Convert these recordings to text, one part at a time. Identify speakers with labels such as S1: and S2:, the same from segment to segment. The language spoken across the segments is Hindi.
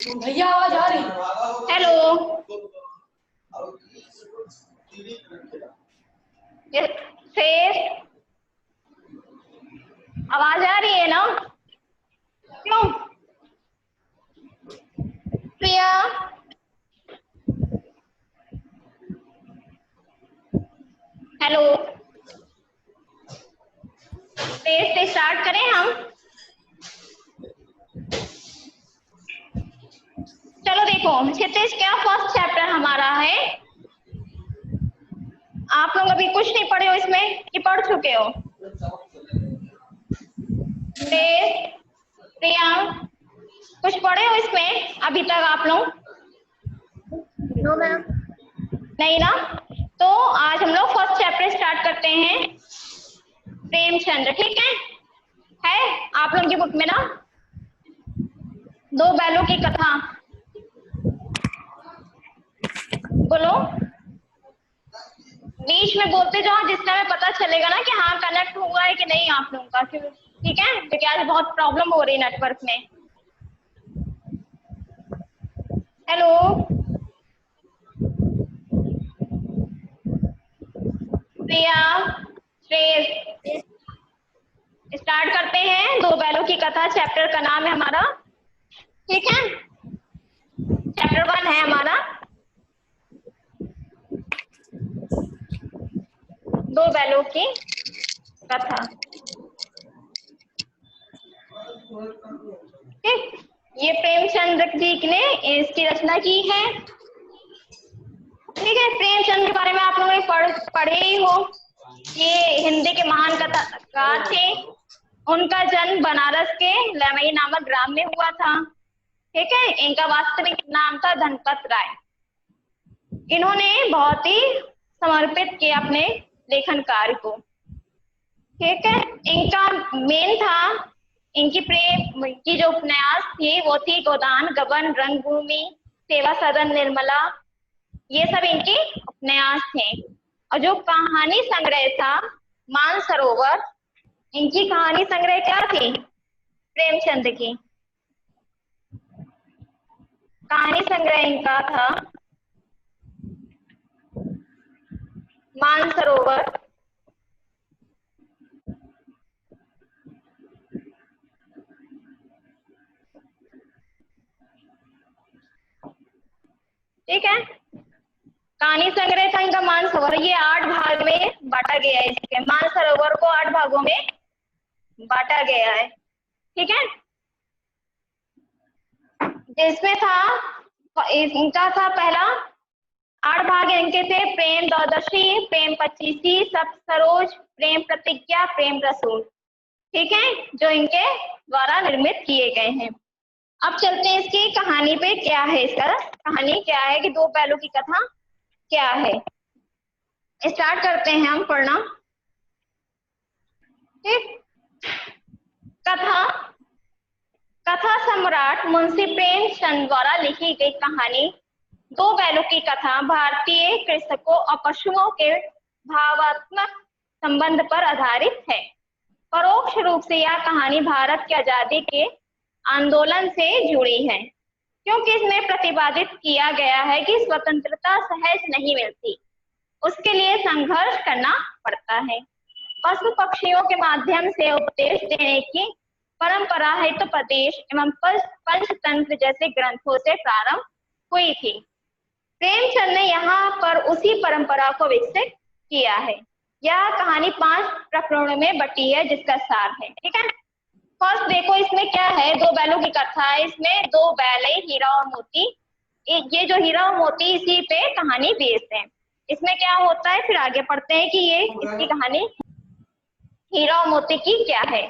S1: भैया आवाज आ रही?
S2: हेलो फिर आवाज आ रही है ना? क्यों प्रिया? हेलो, फिर से स्टार्ट करें हम? चलो देखो क्षितिज, क्या फर्स्ट चैप्टर हमारा है। आप लोग अभी कुछ नहीं पढ़े हो इसमें कि पढ़ चुके हो? प्रिया, कुछ पढ़े हो इसमें अभी तक आप लोग?
S1: No ma'am.
S2: नहीं ना? तो आज हम लोग फर्स्ट चैप्टर स्टार्ट करते हैं, प्रेमचंद्र। ठीक है आप लोगों की बुक में ना दो बैलों की कथा, बोलो बीच में बोलते जाओ, जिससे हमें पता चलेगा ना कि हाँ कनेक्ट हुआ है कि नहीं आप लोगों का। ठीक है, क्योंकि आज बहुत प्रॉब्लम हो रही है नेटवर्क में। हेलो, प्रिया, श्रेयस, स्टार्ट करते हैं। दो बैलों की कथा चैप्टर का नाम है हमारा। ठीक है, चैप्टर 1 है हमारा दो बैलों की कथा। ठीक, ये प्रेमचंद्र जी ने इसकी रचना की है। ठीक है, प्रेमचंद्र के बारे में आप लोगों ने पढ़े ही हो। ये हिंदी के महान कथाकार थे। उनका जन्म बनारस के लमई नामक ग्राम में हुआ था। ठीक है, इनका वास्तविक नाम था धनपत राय। इन्होंने बहुत ही समर्पित किया अपने लेखन कार्य को। ठीक है, इनका मेन था, इनकी प्रेम की जो उपन्यास थी वो थी गोदान, गबन, रंगभूमि, सेवा सदन, निर्मला, ये सब इनकी उपन्यास थे। और जो कहानी संग्रह था मानसरोवर, इनकी कहानी संग्रह क्या थी? प्रेमचंद की कहानी संग्रह इनका था मानसरोवर। ठीक है, कहानी संग्रह था इनका मानसरोवर। ये 8 भाग में बांटा गया है। इसके मानसरोवर को 8 भागों में बांटा गया है। ठीक है, जिसमें था इनका था पहला 8 भाग इनके थे प्रेम द्वादशी, प्रेम पच्चीसी, सब सरोज, प्रेम प्रतिज्ञा, प्रेम रसूल। ठीक है, जो इनके द्वारा निर्मित किए गए हैं। अब चलते हैं इसकी कहानी पे। क्या है इसका कहानी, क्या है कि दो बैलों की कथा क्या है। स्टार्ट करते हैं हम पढ़ना। ठीक, कथा कथा सम्राट मुंशी प्रेमचंद द्वारा लिखी गई कहानी दो बैलों की कथा भारतीय कृषकों और पशुओं के भावात्मक संबंध पर आधारित है। परोक्ष रूप से यह कहानी भारत की आजादी के आंदोलन से जुड़ी है, क्योंकि इसमें प्रतिपादित किया गया है कि स्वतंत्रता सहज नहीं मिलती, उसके लिए संघर्ष करना पड़ता है। पशु पक्षियों के माध्यम से उपदेश देने की परंपरा हितोपदेश एवं पंचतंत्र जैसे ग्रंथों से प्रारंभ हुई थी। प्रेमचंद ने यहाँ पर उसी परंपरा को विकसित किया है। यह कहानी 5 प्रकरणों में बटी है, जिसका सार है। ठीक है, फर्स्ट देखो इसमें क्या है, दो बैलों की कथा है। इसमें दो बैल है, हीरा और मोती। ये जो हीरा और मोती, इसी पे कहानी बेस्ड है। इसमें क्या होता है, फिर आगे पढ़ते हैं कि ये इसकी कहानी हीरा और मोती की क्या है।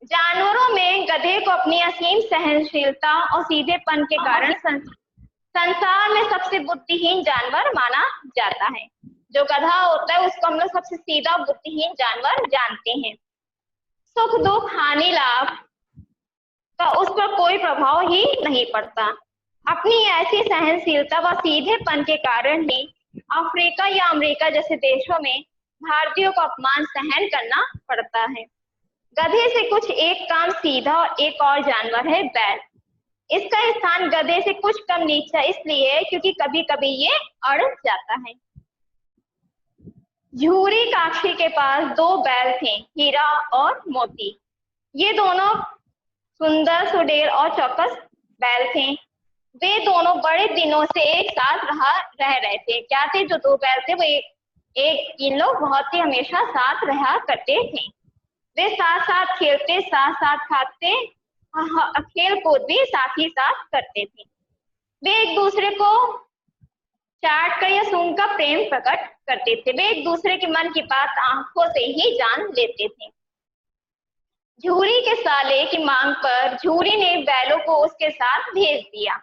S2: जानवरों में गधे को अपनी असीम सहनशीलता और सीधेपन के कारण संसार में सबसे बुद्धिहीन जानवर माना जाता है। जो गधा होता है उसको हम लोग सबसे सीधा बुद्धिहीन जानवर जानते हैं। सुख दुख हानि लाभ का उस पर कोई प्रभाव ही नहीं पड़ता। अपनी ऐसी सहनशीलता व सीधेपन के कारण ही अफ्रीका या अमेरिका जैसे देशों में भारतीयों को अपमान सहन करना पड़ता है। गधे से कुछ एक काम सीधा और एक और जानवर है बैल। इसका स्थान गधे से कुछ कम नीचा इसलिए है क्योंकि कभी कभी ये अड़ जाता है। झूरी काक्षी के पास 2 बैल थे, हीरा और मोती। ये दोनों सुंदर, सुडेर और चौकस बैल थे। वे दोनों बड़े दिनों से एक साथ रह रहे थे। क्या थे? जो 2 बैल थे वो इन लोग बहुत ही हमेशा साथ रहा करते थे। वे साथ साथ खेलते, साथ साथ खाते, खेल कूद भी साथ ही साथ करते थे। वे एक दूसरे को चाट कर या सूंघ कर प्रेम प्रकट करते थे। वे एक दूसरे के मन की बात आंखों से ही जान लेते थे। झूरी के साले की मांग पर झूरी ने बैलों को उसके साथ भेज दिया।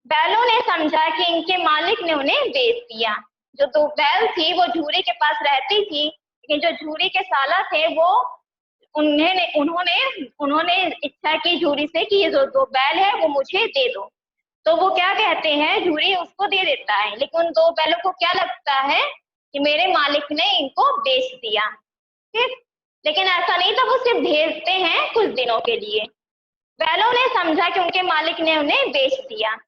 S2: बैलों ने समझा कि इनके मालिक ने उन्हें बेच दिया। जो 2 बैल थी वो झूरी के पास रहती थी, लेकिन जो झूरी के साला थे वो उन्होंने इच्छा की झूरी से कि ये जो 2 बैल है वो मुझे दे दो। तो वो क्या कहते हैं, झूरी उसको दे देता है, लेकिन उन 2 बैलों को क्या लगता है कि मेरे मालिक ने इनको बेच दिया। ठीक, लेकिन ऐसा नहीं था, वो सिर्फ भेजते हैं कुछ दिनों के लिए। बैलों ने समझा कि उनके मालिक ने उन्हें बेच दिया।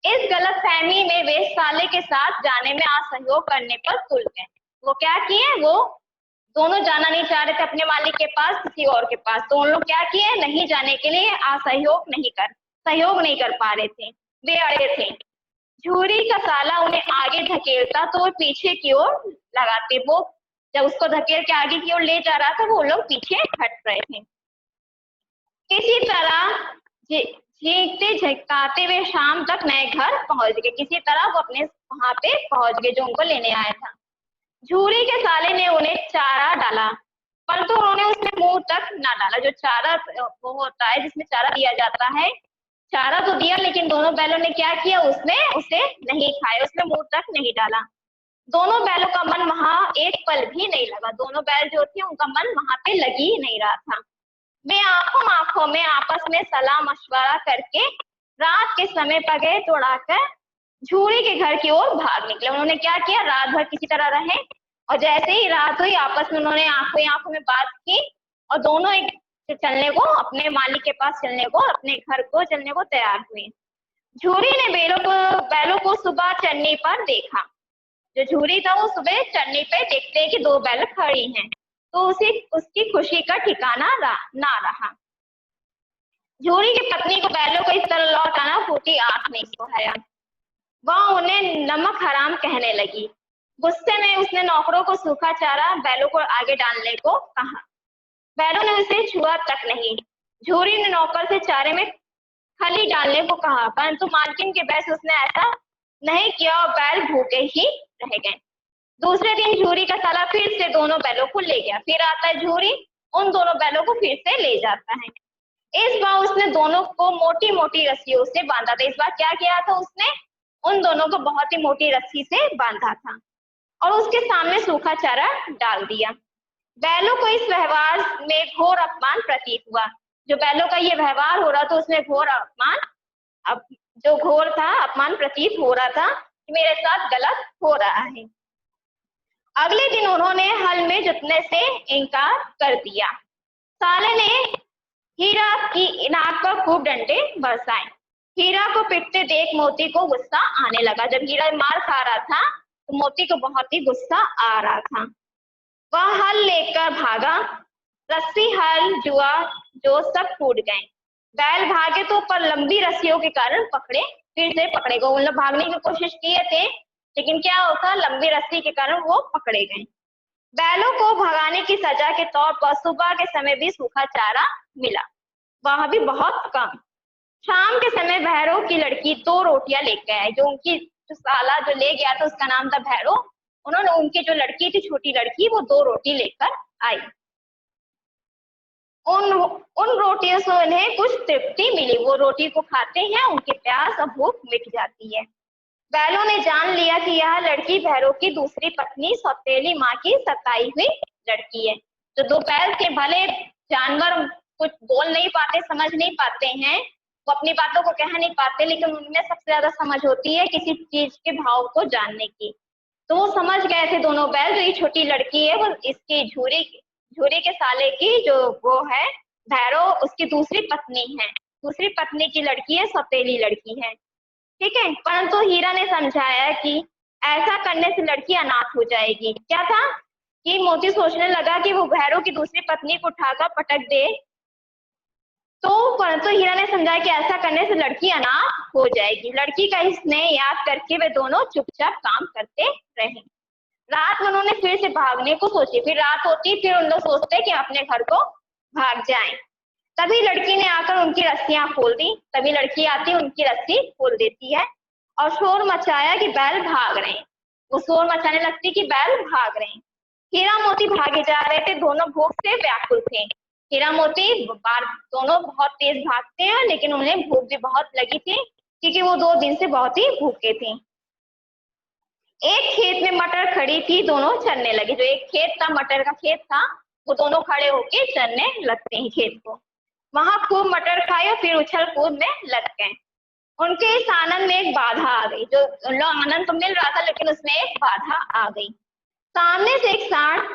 S2: इस गलतफहमी में वे साले के साथ जाने में असहयोग करने पर तुल गए। वो क्या किए, वो दोनों जाना नहीं चाह रहे थे अपने मालिक के पास, किसी और के पास। तो उन लोग क्या किए, नहीं जाने के लिए सहयोग नहीं कर पा रहे थे, वे अड़े थे। झूरी का साला उन्हें आगे धकेलता तो वो पीछे की ओर लगाते। वो जब उसको धकेल के आगे की ओर ले जा रहा था, वो लोग पीछे हट रहे थे। किसी तरह झींकते झटकाते वे शाम तक नए घर पहुंच गए। किसी तरह वो अपने वहां पे पहुंच गए जो उनको लेने आया था। झूरी के साले ने उन्हें चारा डाला, परंतु उन्होंने उसमें मुंह तक ना डाला। जो चारा वो होता है जिसमें चारा दिया जाता है, चारा तो दिया, लेकिन दोनों बैलों ने क्या किया, उसमें उसे नहीं खाया, उसमें मुंह तक नहीं डाला। दोनों बैलों का मन वहां एक पल भी नहीं लगा। दोनों बैल जो थे उनका मन वहां पे लग ही नहीं रहा था। वे आंखों में आपस में सलाह मशवरा करके रात के समय पगहे दौड़ाकर झूरी के घर की ओर भाग निकले। उन्होंने क्या किया, रात भर किसी तरह रहे, और जैसे ही रात हुई आपस में उन्होंने आंखों में बात की और दोनों एक चलने को, अपने मालिक के पास चलने को, अपने घर को चलने को तैयार हुए। झूरी ने बैलों को सुबह चढ़ने पर देखा। जो झूरी था वो सुबह चढ़ने पे देखते हैं कि 2 बैल खड़ी हैं, तो उसकी खुशी का ठिकाना ना रहा। झूरी की पत्नी को बैलों को इस तरह लौटाना फूटी आंख नहीं सुहाया। वह उन्हें नमक हराम कहने लगी। गुस्से में उसने नौकरों को सूखा चारा बैलों को आगे डालने को कहा। बैलों ने उसे छुआ तक नहीं। झूरी ने नौकर से चारे में खली डालने को कहा, परंतु मालकिन के बहस उसने ऐसा नहीं किया और बैल भूखे ही रह गए। दूसरे दिन झूरी का साला फिर से दोनों बैलों को ले गया। फिर आता है झूरी, उन दोनों बैलों को फिर से ले जाता है। इस बार उसने दोनों को मोटी मोटी रस्सियों से बांधा था। इस बार क्या किया था, उसने उन दोनों को बहुत ही मोटी रस्सी से बांधा था और उसके सामने सूखा चारा डाल दिया। बैलों को इस व्यवहार में घोर अपमान प्रतीत हुआ। जो बैलों का ये व्यवहार हो रहा था उसमें घोर अपमान प्रतीत हो रहा था कि मेरे साथ गलत हो रहा है। अगले दिन उन्होंने हल में जुतने से इनकार कर दिया। साले ने हीरा की नाक पर खूब डंडे बरसाए। हीरा को पिटते देख मोती को गुस्सा आने लगा। जब हीरा मार खा रहा था तो मोती को बहुत ही गुस्सा आ रहा था। वह हल लेकर भागा। रस्सी, हल, जुआ जो सब टूट गए। बैल भागे तो पर लंबी रस्सियों के कारण फिर से पकड़े गए। उन लोग भागने की कोशिश किए थे, लेकिन क्या होता, लंबी रस्सी के कारण वो पकड़े गए। बैलों को भगाने की सजा के तौर पर सुबह के समय भी सूखा चारा मिला, वह भी बहुत कम। शाम के समय भैरव की लड़की 2 रोटियां लेकर आई। जो उनकी जो साला जो ले गया था उसका नाम था भैरव। उन्होंने उनकी जो लड़की थी, छोटी लड़की, वो 2 रोटी लेकर आई। उन रोटियों से उन्हें कुछ तृप्ति मिली। वो रोटी को खाते हैं, उनकी प्यास और भूख मिट जाती है। बैलों ने जान लिया कि यह लड़की भैरव की दूसरी पत्नी सौतेली माँ की सताई हुई लड़की है। जो 2 बैल के भले जानवर कुछ बोल नहीं पाते, समझ नहीं पाते हैं, वो अपनी बातों को कह नहीं पाते, लेकिन उनमें सबसे ज्यादा समझ होती है किसी चीज के भाव को जानने की। तो वो समझ गए थे दोनों बैल, जो ये छोटी लड़की है वो इसकी झूरी के साले की जो वो है भैरव, उसकी दूसरी पत्नी है। दूसरी पत्नी की लड़की है, सौतेली लड़की है, ठीक है। परंतु हीरा ने समझाया कि ऐसा करने से लड़की अनाथ हो जाएगी। क्या था कि मोती सोचने लगा कि वो भैरव की दूसरी पत्नी को उठाकर पटक दे, तो परंतु हीरा ने समझाया कि ऐसा करने से लड़की अनाथ हो जाएगी। लड़की का स्नेह याद करके वे दोनों चुपचाप काम करते रहे। रात में उन्होंने फिर से भागने को सोची, फिर रात होती, फिर उन लोग सोचते कि अपने घर को भाग जाएं। तभी लड़की ने आकर उनकी रस्सियां खोल दी। तभी लड़की आती, उनकी रस्सी खोल देती है और शोर मचाया कि बैल भाग रहे हैं। वो शोर मचाने लगती कि बैल भाग रहे हैं। हीरा मोती भागे जा रहे थे, दोनों भूख से व्याकुल थे। हीरा मोती दोनों बहुत तेज भागते हैं, लेकिन उन्हें भूख भी बहुत लगी थी क्योंकि वो 2 दिन से बहुत ही भूखे थे। एक खेत में मटर खड़ी थी, दोनों चरने लगे। जो एक खेत था, मटर का खेत था, वो दोनों खड़े होके चरने लगते हैं खेत को। वहां खूब मटर खाए और फिर उछल कूद में लग गए। उनके इस आनंद में एक बाधा आ गई। जो उन लोग आनंद तो मिल रहा था, लेकिन उसमें एक बाधा आ गई। सामने से एक सांड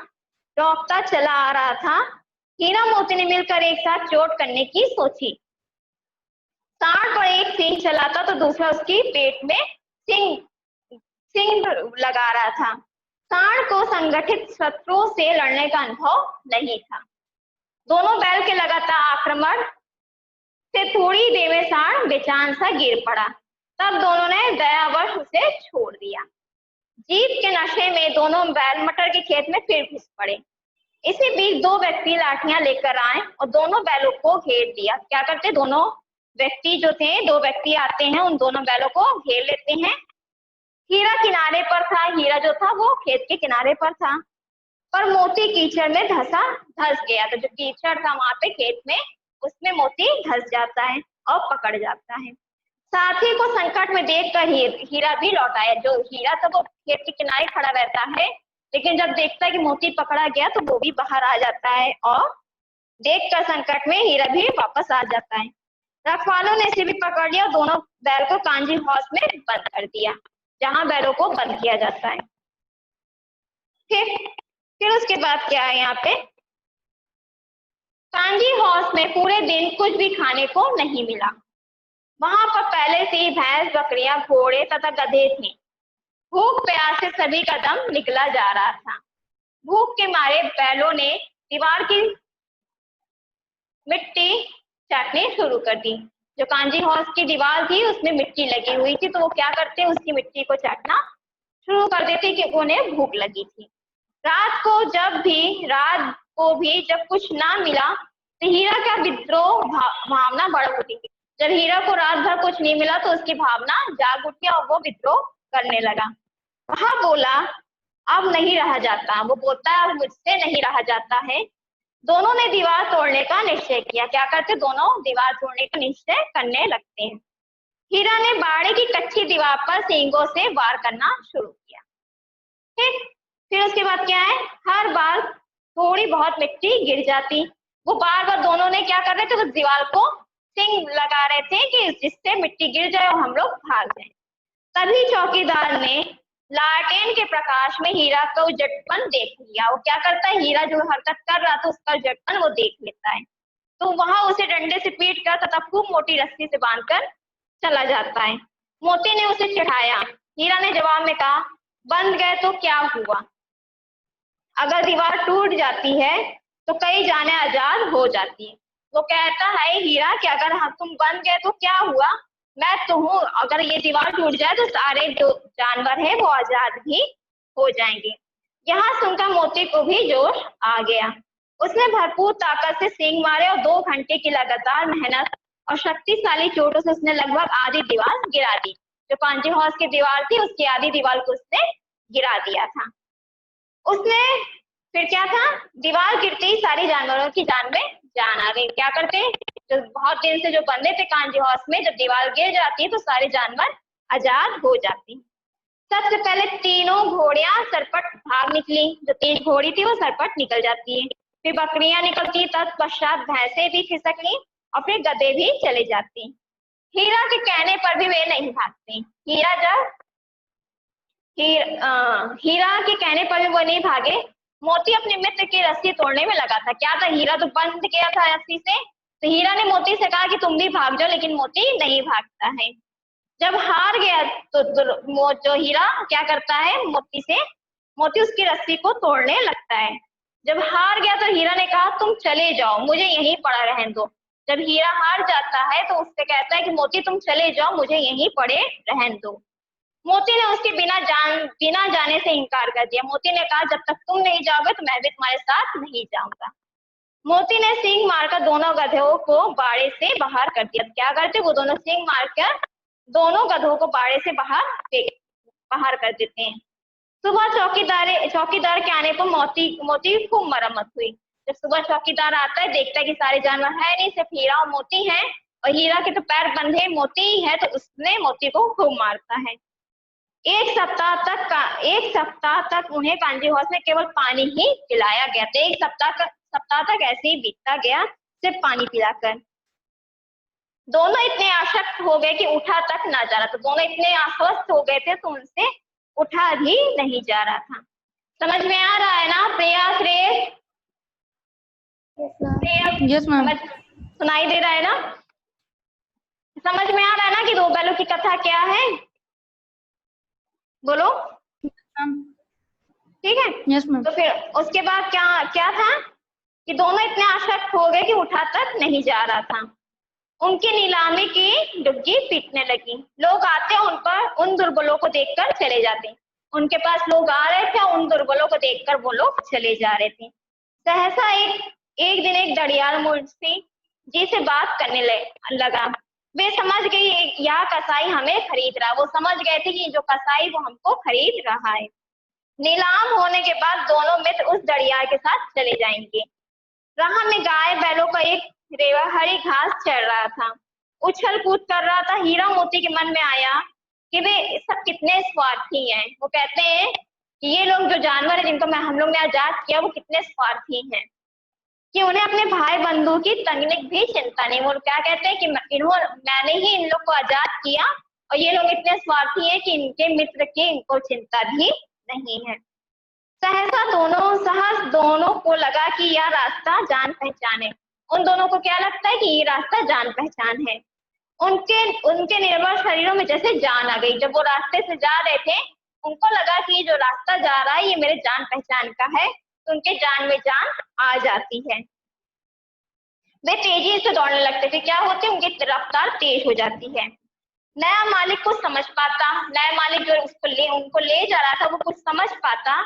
S2: दौड़ता चला आ रहा था। हीरा मोती ने मिलकर एक साथ चोट करने की सोची। सांड पर एक सींग चलाता तो दूसरा उसकी पेट में सिंग लगा रहा था। सांड को संगठित शत्रुओं से लड़ने का अनुभव नहीं था। दोनों बैल के लगातार आक्रमण से थोड़ी देर में सांड बेचान सा गिर पड़ा। तब दोनों ने दयावश उसे छोड़ दिया। जीत के नशे में दोनों बैल मटर के खेत में फिर घुस पड़े। इसी बीच 2 व्यक्ति लाठियां लेकर आए और दोनों बैलों को घेर दिया। क्या करते, दोनों व्यक्ति जो थे, 2 व्यक्ति आते हैं, उन दोनों बैलों को घेर लेते हैं। हीरा किनारे पर था, हीरा जो था वो खेत के किनारे पर था, पर मोती कीचड़ में धंस गया। तो जो कीचड़ था वहां पे खेत में, उसमें मोती धंस जाता है और पकड़ जाता है। साथी को संकट में देखकर हीरा भी लौट आया। जो हीरा था वो खेत के किनारे खड़ा रहता है, लेकिन जब देखता है कि मोती पकड़ा गया तो वो भी बाहर आ जाता है और देखकर संकट में हीरा भी वापस आ जाता है। रखवालों ने इसे भी पकड़ लिया और दोनों बैल को कांजी हाउस में बंद कर दिया, जहां बैलों को बंद किया जाता है। फिर उसके बाद क्या है, यहाँ पे कांजी हाउस में पूरे दिन कुछ भी खाने को नहीं मिला। वहां पर पहले से ही भैंस, बकरियां, घोड़े तथा गधे थे। भूख प्यास से सभी का दम निकला जा रहा था। भूख के मारे बैलों ने दीवार की मिट्टी चाटनी शुरू कर दी। जो कांजी हाउस की दीवार थी उसमें मिट्टी लगी हुई थी, तो वो क्या करते, उसकी मिट्टी को चाटना शुरू कर देते कि उन्हें भूख लगी थी। रात को भी जब कुछ ना मिला तो हीरा का विद्रोह भावना बढ़ उठी। जब हीरा को रात भर कुछ नहीं मिला तो उसकी भावना जाग उठी और वो विद्रोह करने लगा। वह बोला, अब नहीं रहा जाता। वो बोलता है, अब मुझसे नहीं रहा जाता है। दोनों ने दीवार तोड़ने का निश्चय किया। क्या करते, दोनों दीवार तोड़ने का निश्चय करने लगते हैं। हीरा ने बाड़े की कच्ची दीवार पर सींगों से वार करना शुरू किया। फिर उसके बाद क्या है, हर बार थोड़ी बहुत मिट्टी गिर जाती। वो बार बार दोनों ने क्या कर रहे थे, उस दीवार को सिंग लगा रहे थे कि जिससे मिट्टी गिर जाए और हम लोग भाग जाएं। तभी चौकीदार ने लालटेन के प्रकाश में हीरा का उजटपन देख लिया। वो क्या करता है, हीरा जो हरकत कर रहा था उसका उजटपन वो देख लेता है, तो वहां उसे डंडे से पीट कर तथा खूब मोटी रस्सी से बांधकर चला जाता है। मोती ने उसे चिढ़ाया। हीरा ने जवाब में कहा, बंध गए तो क्या हुआ, अगर दीवार टूट जाती है तो कई जाने आजाद हो जाती है। वो कहता है, हीरा कि अगर तुम बंध गए तो क्या हुआ, मैं तो हूँ, अगर ये दीवार टूट जाए तो सारे जो जानवर है वो आजाद भी हो जाएंगे। यहाँ सुनकर मोती को भी जोश आ गया। उसने भरपूर ताकत से सींग मारे और 2 घंटे की लगातार मेहनत और शक्तिशाली चोटों से उसने लगभग आधी दीवार गिरा दी। जो कांजी हाउस की दीवार थी उसकी आधी दीवार को उसने गिरा दिया था। उसने फिर क्या था, दीवार गिरते ही सारे जानवरों की जान में जान आ गई। क्या करते, जो बहुत दिन से जो बंदे थे कांजी हाउस में, जब दीवार गिर जाती है तो सारे जानवर आजाद हो जाते हैं। सबसे पहले तीनों घोड़ियां सरपट भाग निकली। जो तेज घोड़ी थी वो सरपट निकल जाती है। फिर बकरियां निकलती, तत्पश्चात भैंसे भी खिसकनी और फिर गधे भी चले जाते। हीरा के कहने पर भी वे नहीं भागते। हीरा के कहने पर भी वो नहीं भागे। मोती अपने मित्र की रस्सी तोड़ने में लगा था। क्या था, हीरा तो बंध गया था रस्सी से, तो तो हीरा ने मोती से कहा कि तुम भी भाग जाओ, लेकिन मोती नहीं भागता है। जब हार गया तो जो हीरा क्या करता है, मोती उसकी रस्सी को तोड़ने लगता है। जब हार गया तो हीरा ने कहा तुम चले जाओ, मुझे यहीं पड़ा रहने दो। जब हीरा हार जाता है तो उससे कहता है कि मोती तुम चले जाओ, मुझे यहीं पड़े रहने दो। मोती ने उसके बिना जाने से इनकार कर दिया। मोती ने कहा जब तक तुम नहीं जाओगे तो मैं भी तुम्हारे साथ नहीं जाऊंगा। मोती ने सींग मारकर दोनों गधों को बाड़े से बाहर कर दिया। क्या करते, वो दोनों सींग मारकर दोनों गधों को बाड़े से बाहर कर देते हैं। सुबह चौकीदार के आने पर मोती खूब मरम्मत हुई। जब सुबह चौकीदार आता है, देखता है कि सारे जानवर है नहीं, सिर्फ हीरा और मोती हैं, और हीरा के तो पैर बंधे, मोती ही है, तो उसने मोती को खूब मारता है। एक सप्ताह तक उन्हें कांजी हाउस में केवल पानी ही पिलाया गया था। एक सप्ताह तक ऐसे ही बीतता गया, सिर्फ पानी पिलाकर। दोनों इतने आसक्त हो गए कि उठा तक ना जा रहा था। दोनों इतने आश्वस्त हो गए थे तो उनसे उठा भी नहीं जा रहा था। समझ में आ रहा है ना प्रिया, श्रेय?
S1: Yes ma'am.
S2: सुनाई दे रहा है ना? समझ में आ रहा है ना कि दो बैलों की कथा क्या है? बोलो। ठीक है।
S1: Yes ma'am.
S2: तो फिर उसके बाद क्या था कि दोनों इतने आसक्त हो गए कि उठा तक नहीं जा रहा था। उनकी नीलामी की डुग्गी पीटने लगी। लोग आते उन दुर्बलों को देखकर चले जाते। उनके पास लोग आ रहे थे, उन दुर्बलों को देखकर वो लोग चले जा रहे थे। सहसा एक दिन एक दड़ियाल मुंशी जी से बात करने लगा। वे समझ गई यह कसाई हमें खरीद रहा है। वो समझ गए थे कि जो कसाई वो हमको खरीद रहा है। नीलाम होने के बाद दोनों मित्र उस दड़ियाल के साथ चले जाएंगे। राह में गाय बैलों का एक रेवा हरी घास चढ़ रहा था, उछल कूद कर रहा था। हीरा मोती के मन में आया कि वे सब कितने स्वार्थी हैं। वो कहते हैं कि ये लोग जो जानवर है जिनको हम लोग ने आजाद किया, वो कितने स्वार्थी हैं कि उन्हें अपने भाई बंधु की तंगनिक भी चिंता नहीं। वो क्या कहते हैं कि मैंने ही इन लोग को आजाद किया और ये लोग इतने स्वार्थी हैं कि इनके मित्र की इनको चिंता भी नहीं है। सहस दोनों को लगा कि यह रास्ता जान पहचान है। उन दोनों को क्या लगता है कि ये रास्ता जान पहचान है। उनके निर्बल शरीरों में जैसे जान आ गई। जब वो रास्ते से जा रहे थे, उनको लगा कि जो रास्ता जा रहा है ये मेरे जान पहचान का है, तो उनके जान में जान आ जाती है। वे तेजी से दौड़ने लगते थे। क्या होते, उनकी रफ्तार तेज हो जाती है। नया मालिक कुछ समझ पाता, नया मालिक जो उनको ले जा रहा था वो कुछ समझ पाता,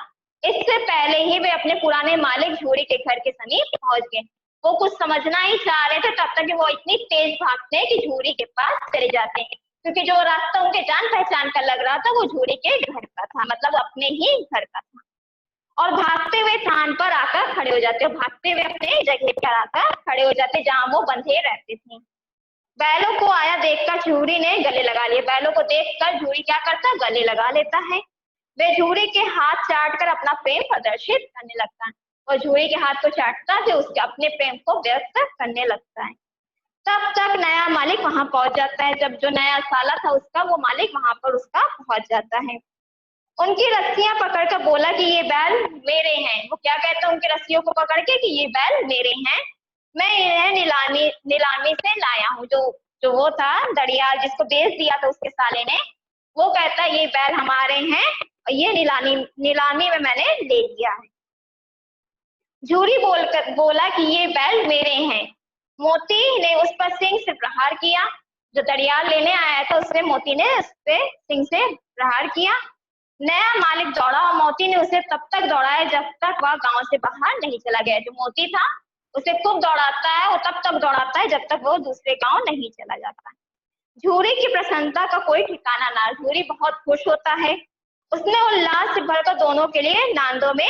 S2: इससे पहले ही वे अपने पुराने मालिक झूरी के घर के समीप पहुंच गए। वो कुछ समझना ही चाह रहे थे, तब तक वो इतनी तेज भागते हैं कि झूरी के पास चले जाते हैं, क्योंकि जो रास्ता उनके जान पहचान का लग रहा था वो झूरी के घर का था, मतलब अपने ही घर का था। और भागते हुए थान पर आकर खड़े हो जाते, भागते हुए अपने जगह पर आकर खड़े हो जाते जहां वो बंधे रहते थे। बैलों को आया देखकर झूरी ने गले लगा लिए। बैलों को देखकर झूरी क्या करता, गले लगा लेता है। वे झूरी के हाथ चाटकर अपना प्रेम प्रदर्शित करने लगता है और झूरी के हाथ को चाटता है, उसके अपने प्रेम को व्यक्त करने लगता है। तब तक नया मालिक वहां पहुंच जाता है। जब जो नया साला था उसका, वो मालिक वहां पर उसका पहुंच जाता है। उनकी रस्सियां पकड़कर बोला कि ये बैल मेरे हैं। वो क्या कहता है उनकी रस्सियों को पकड़ के कि ये बैल मेरे हैं, मैं इन्हें नीलामी से लाया हूँ। जो वो था दड़ियाल जिसको बेच दिया था उसके साले ने, वो कहता है ये बैल हमारे हैं और ये नीलामी में मैंने ले लिया है। झूरी बोला कि ये बैल मेरे हैं। मोती ने उस पर सिंह से प्रहार किया। जो दड़ियाल लेने आया था उसने मोती ने उस पर सिंह से प्रहार किया। नया मालिक दौड़ा और मोती ने उसे तब तक दौड़ाया जब तक वह गांव से बाहर नहीं चला गया। जो मोती था उसे खूब दौड़ाता है, वो तब तक दौड़ाता है जब तक वो दूसरे गांव नहीं चला जाता। झूरी की प्रसन्नता का कोई ठिकाना ना। झूरी बहुत खुश होता है। उसने उल्लास से भरकर दोनों के लिए नांदों में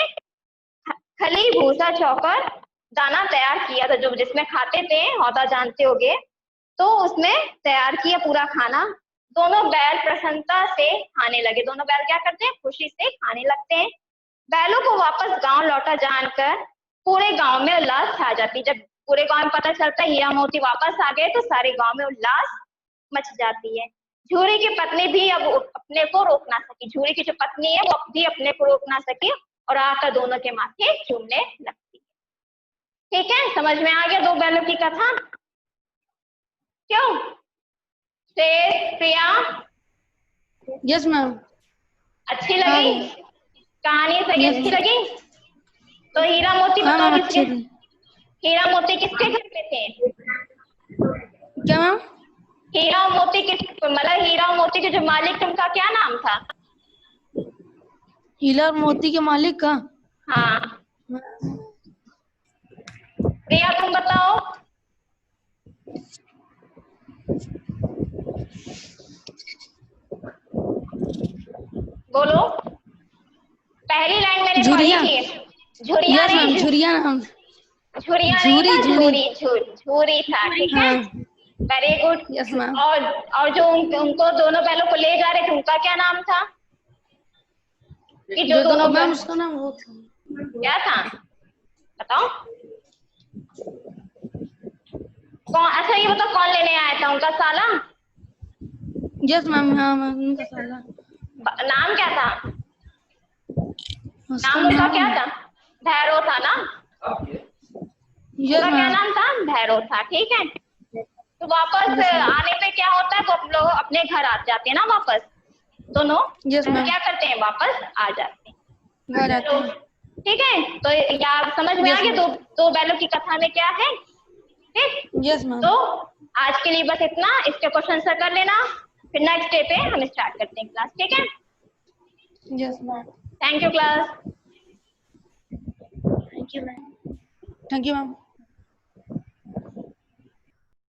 S2: खली भूसा चौकर दाना तैयार किया था, जो जिसमें खाते थे, हौदा जानते होगे, तो उसमें तैयार किया पूरा खाना। दोनों बैल प्रसन्नता से खाने लगे। दोनों बैल क्या करते हैं, खुशी से खाने लगते हैं। बैलों को वापस गांव लौटा जानकर पूरे गांव में उल्लास छा जाती। जब पूरे गांव में पता चलता है हीरा मोती वापस आ गए तो सारे गांव में उल्लास मच जाती है। झूरी की पत्नी भी अब अपने को रोक ना सकी। झूरी की जो पत्नी है वो भी अपने को रोक ना सकी और आकर दोनों के माथे चूमने लगती है। ठीक है, समझ में आ गया दो बैलों की कथा? क्यों? शेष, प्रिया
S3: यस मैम।
S2: अच्छी लगी? कहानी सही
S3: Yes,
S2: अच्छी
S3: ma'am.
S2: लगी? तो हीरा मोती
S3: हाँ
S2: बताओ
S3: मैम
S2: किसके?
S3: अच्छी थी।
S2: हीरा मोती किसके घर पे थे?
S3: क्या मैम?
S2: हीरा और मोती किस मतलब हीरा और मोती के जो मालिक थे उनका क्या नाम था?
S3: हीरा और मोती के मालिक का?
S2: हाँ प्रिया तुम बताओ। बोलो। पहली लाइन मैंने पढ़ी
S3: झुरिया।
S2: थी। झुरिया
S3: यस मैम
S2: नहीं,
S3: झुरिया नाम।
S2: झुरिया नहीं था,
S3: झूरी।
S2: झूरी था। ठीक है,
S3: हाँ
S2: वेरी गुड।
S3: Yes ma'am.
S2: और जो उनको दोनों बैलों को ले जा रहे थे उनका क्या नाम था? कि जो दोनों
S3: मैम उसका नाम वो था।
S2: क्या था बताओ? कौन? अच्छा ये बताओ कौन लेने आया था? उनका साला?
S3: Yes ma'am. हाँ मैम उनका साला।
S2: नाम क्या था?
S3: उसका
S2: नाम उनका
S3: नाम
S2: क्या था? भैरव था ना?
S3: यस
S2: उनका क्या
S3: मैम।
S2: नाम था? भैरव था। ठीक है, तो वापस आने पे क्या होता है? वो लोग अपने घर आ जाते हैं ना वापस, दोनों
S3: यस मैम।
S2: क्या करते हैं? वापस आ जाते हैं।
S3: घर आते हैं।
S2: ठीक है, तो या समझ में आ गया दो बैलों की कथा में क्या है? ठीक,
S3: यस मैम।
S2: तो आज के लिए बस इतना। इसके क्वेश्चन आंसर कर लेना, फिर नेक्स्ट डे पे हम स्टार्ट करते हैं क्लास। ठीक है,
S3: yes ma'am.
S2: Thank you class.
S3: Thank you ma'am. Thank you ma'am.